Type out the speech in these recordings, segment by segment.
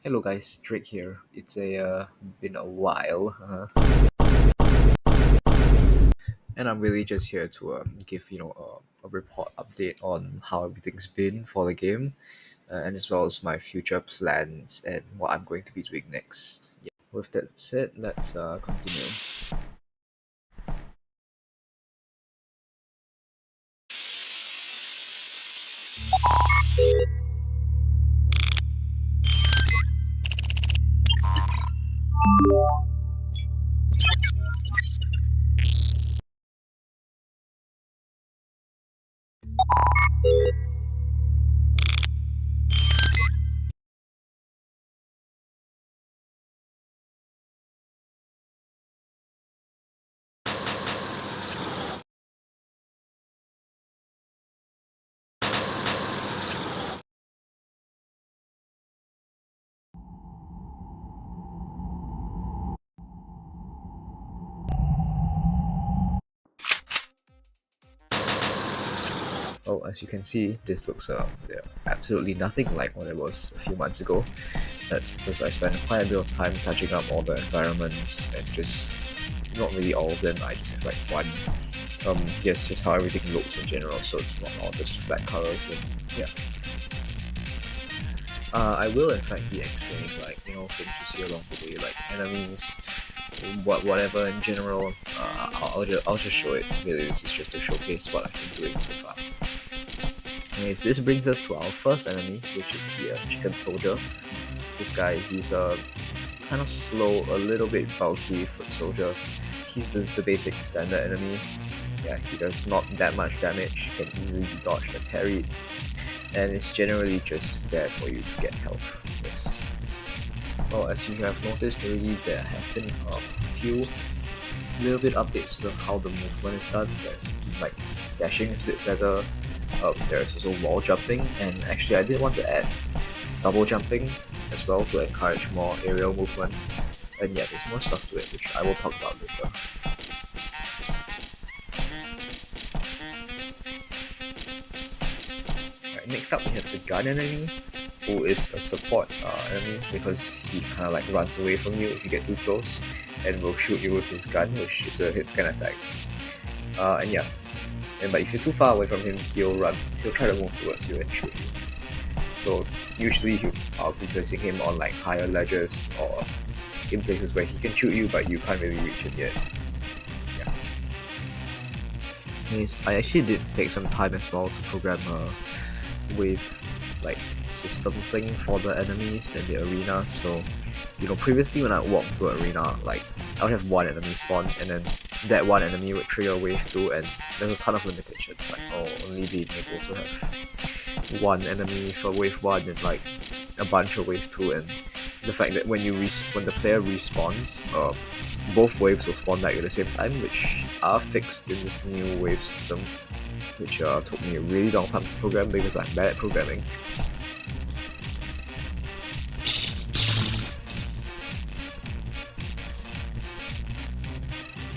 Hello guys, Drake here. It's been a while, and I'm really just here to give a report update on how everything's been for the game, and as well as my future plans and what I'm going to be doing next. Yeah. With that said, let's continue. Well, as you can see, this looks yeah, absolutely nothing like what it was a few months ago. That's because I spent quite a bit of time touching up all the environments and just not really all of them. I just have like one. Yes, just how everything looks in general. So it's not all just flat colors and yeah. I will in fact be explaining like things you see along the way, like enemies, whatever in general. I'll just show it. Really, this is just to showcase what I've been doing so far. Anyways, this brings us to our first enemy, which is the chicken soldier. This guy, he's kind of slow, a little bit bulky foot soldier. He's the basic standard enemy. Yeah, he does not that much damage, can easily be dodged and parried, and it's generally just there for you to get health. Yes. Well, as you have noticed already, there have been a few little bit updates to how the movement is done. There's like dashing is a bit better. There's also wall jumping, and actually I did want to add double jumping as well to encourage more aerial movement. And yeah, there's more stuff to it, which I will talk about later. Alright, next up we have the gun enemy, who is a support enemy because he kind of like runs away from you if you get too close, and will shoot you with his gun, which is a hit scan attack. And yeah, but if you're too far away from him, he'll run. He'll try to move towards you and shoot you. So usually I'll be placing him on like higher ledges or in places where he can shoot you, but you can't really reach it yet. Yeah. Anyways, I actually did take some time as well to program a wave like system thing for the enemies and the arena. So previously when I walk to an arena, like I would have one enemy spawn, and then that one enemy would trigger wave 2, and there's a ton of limitations, like only being able to have one enemy for wave 1 and like a bunch of wave 2, and the fact that when the player respawns, both waves will spawn back at the same time, which are fixed in this new wave system, which took me a really long time to program because I'm bad at programming.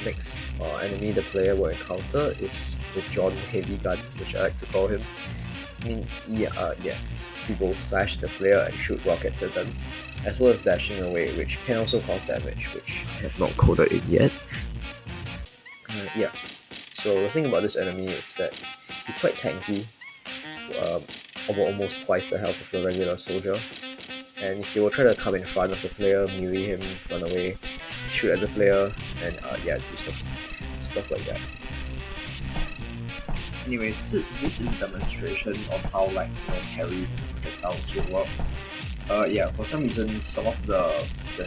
Next enemy the player will encounter is the John Heavy Gun, which I like to call him. I mean, yeah, he will slash the player and shoot rockets at them, as well as dashing away, which can also cause damage, which I have not coded it yet. Yeah, so the thing about this enemy is that he's quite tanky, almost twice the health of the regular soldier, and he will try to come in front of the player, melee him, run away, shoot at the player, and yeah, do stuff like that. Anyways, this is a demonstration of how parry projectiles will work. Yeah, for some reason, some of the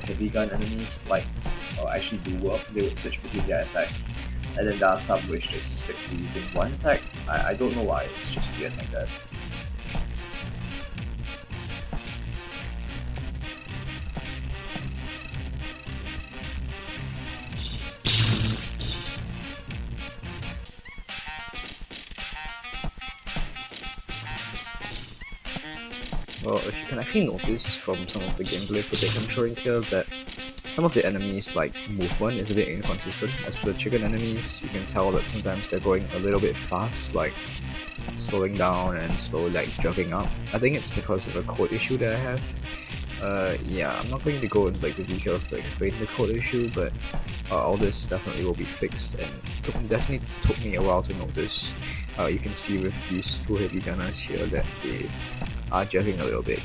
heavy gun enemies actually do work. They would switch between their attacks, and then there are some which just stick to using one attack. I don't know why, it's just weird like that. Well, if you can actually notice from some of the gameplay footage I'm showing here that some of the enemies' movement is a bit inconsistent. As per the chicken enemies, you can tell that sometimes they're going a little bit fast, like slowing down and slowly jerking up. I think it's because of a code issue that I have. Yeah, I'm not going to go into like the details to explain the code issue, but all this definitely will be fixed, and definitely took me a while to notice. You can see with these two heavy gunners here that they are jerking a little bit.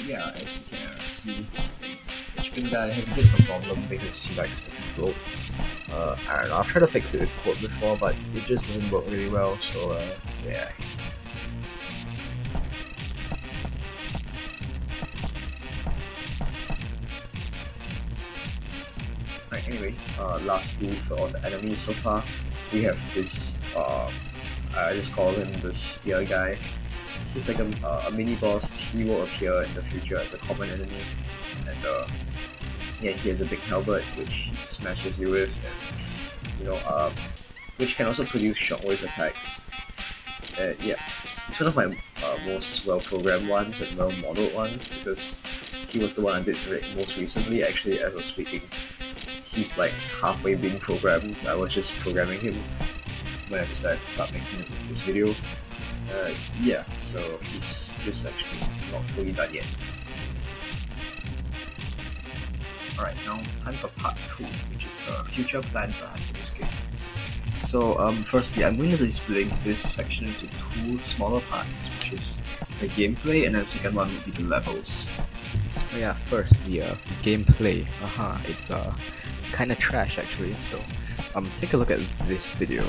Yeah, as you can see, the chicken guy has a bit of a problem because he likes to float. I don't know, I've tried to fix it with code before, but it just doesn't work really well, so yeah. Right, anyway, lastly, for all the enemies so far, we have this, I just call him the spear guy. He's like a mini boss. He will appear in the future as a common enemy, and yeah, he has a big helmet which he smashes you with, and which can also produce shockwave attacks. Yeah, it's one of my most well-programmed ones and well-modeled ones because he was the one I did most recently. Actually, as of speaking, he's like halfway being programmed. I was just programming him when I decided to start making this video. Yeah, so he's just actually not fully done yet. Alright, now time for part 2, which is the future plans I have for this game. So firstly, I'm going to be splitting this section into 2 smaller parts, which is the gameplay, and then the second one will be the levels. Oh yeah, first the gameplay. It's kind of trash actually. So take a look at this video.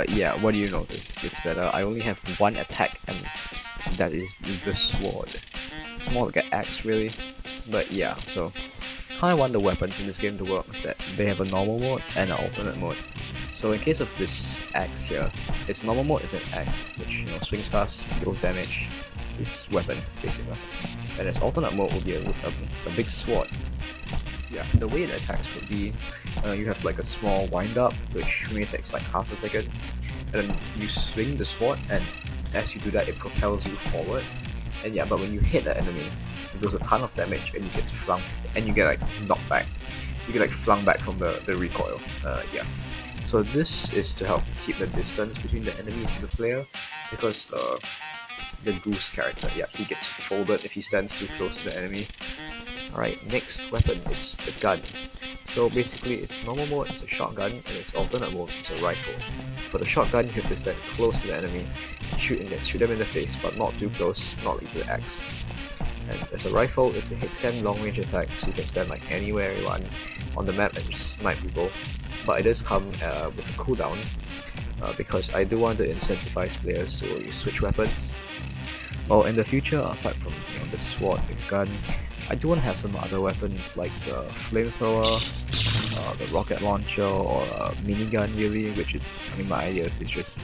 Yeah, what do you notice? It's that I only have one attack, and that is the sword. It's more like an axe really, but yeah, so how I want the weapons in this game to work is that they have a normal mode and an alternate mode. So in case of this axe here, its normal mode is an axe, which swings fast, deals damage, it's weapon basically. And its alternate mode will be a big sword. Yeah, the way it attacks would be, you have like a small wind up, which only takes like half a second, and then you swing the sword, and as you do that, it propels you forward. And yeah, but when you hit the enemy, it does a ton of damage, and you get flung, and you get like knocked back. You get like flung back from the recoil. Yeah. So this is to help keep the distance between the enemies and the player, because the Goose character, yeah, he gets folded if he stands too close to the enemy. Alright, next weapon, it's the gun. So basically, its normal mode is a shotgun, and its alternate mode is a rifle. For the shotgun, you have to stand close to the enemy and shoot them in the face, but not too close, not like the axe. And as a rifle, it's a hit-scan long-range attack, so you can stand like anywhere you want on the map and just snipe people. But it does come with a cooldown, because I do want to incentivize players to switch weapons. Well, in the future, aside from the sword, the gun, I do want to have some other weapons like the flamethrower, the rocket launcher, or a minigun really, which is, my idea is just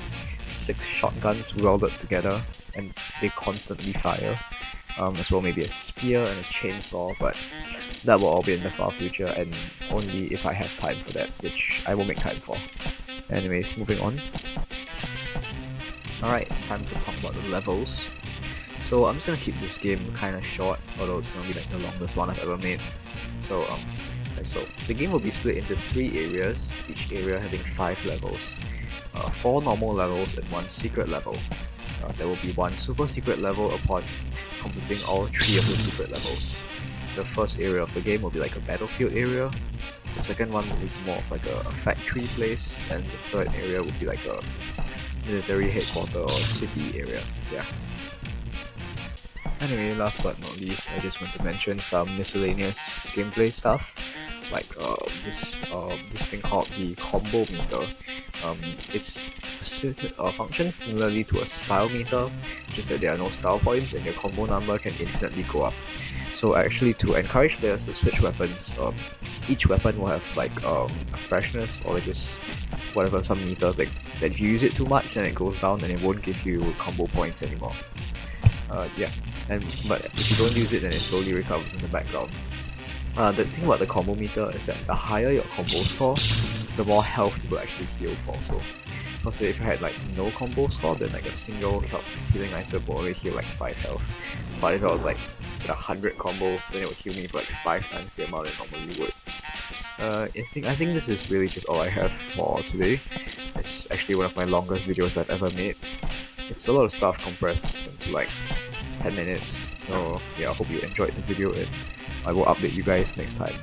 6 shotguns welded together and they constantly fire. As well, maybe a spear and a chainsaw, but that will all be in the far future and only if I have time for that, which I will make time for. Anyways, moving on. Alright, it's time to talk about the levels. So I'm just gonna keep this game kinda short, although it's gonna be like the longest one I've ever made. So the game will be split into 3 areas, each area having 5 levels. 4 normal levels and 1 secret level. There will be 1 super secret level upon completing all 3 of the secret levels. The first area of the game will be like a battlefield area, the second one will be more of like a factory place, and the third area will be like a military headquarter or city area. Yeah. Anyway, last but not least, I just want to mention some miscellaneous gameplay stuff, like this thing called the combo meter. It's functions similarly to a style meter, just that there are no style points and your combo number can infinitely go up. So actually, to encourage players to switch weapons, each weapon will have like a freshness or just whatever, some meter thing, that if you use it too much then it goes down and it won't give you combo points anymore. Yeah, but if you don't use it then it slowly recovers in the background. The thing about the combo meter is that the higher your combo score, the more health you will actually heal for. So Plus, if I had like no combo score, then like a single healing item will only heal like 5 health. But if I was like with 100 combo, then it would heal me for like 5 times the amount it normally would. I think this is really just all I have for today. It's actually one of my longest videos I've ever made. It's a lot of stuff compressed into like 10 minutes. So yeah, I hope you enjoyed the video and I will update you guys next time.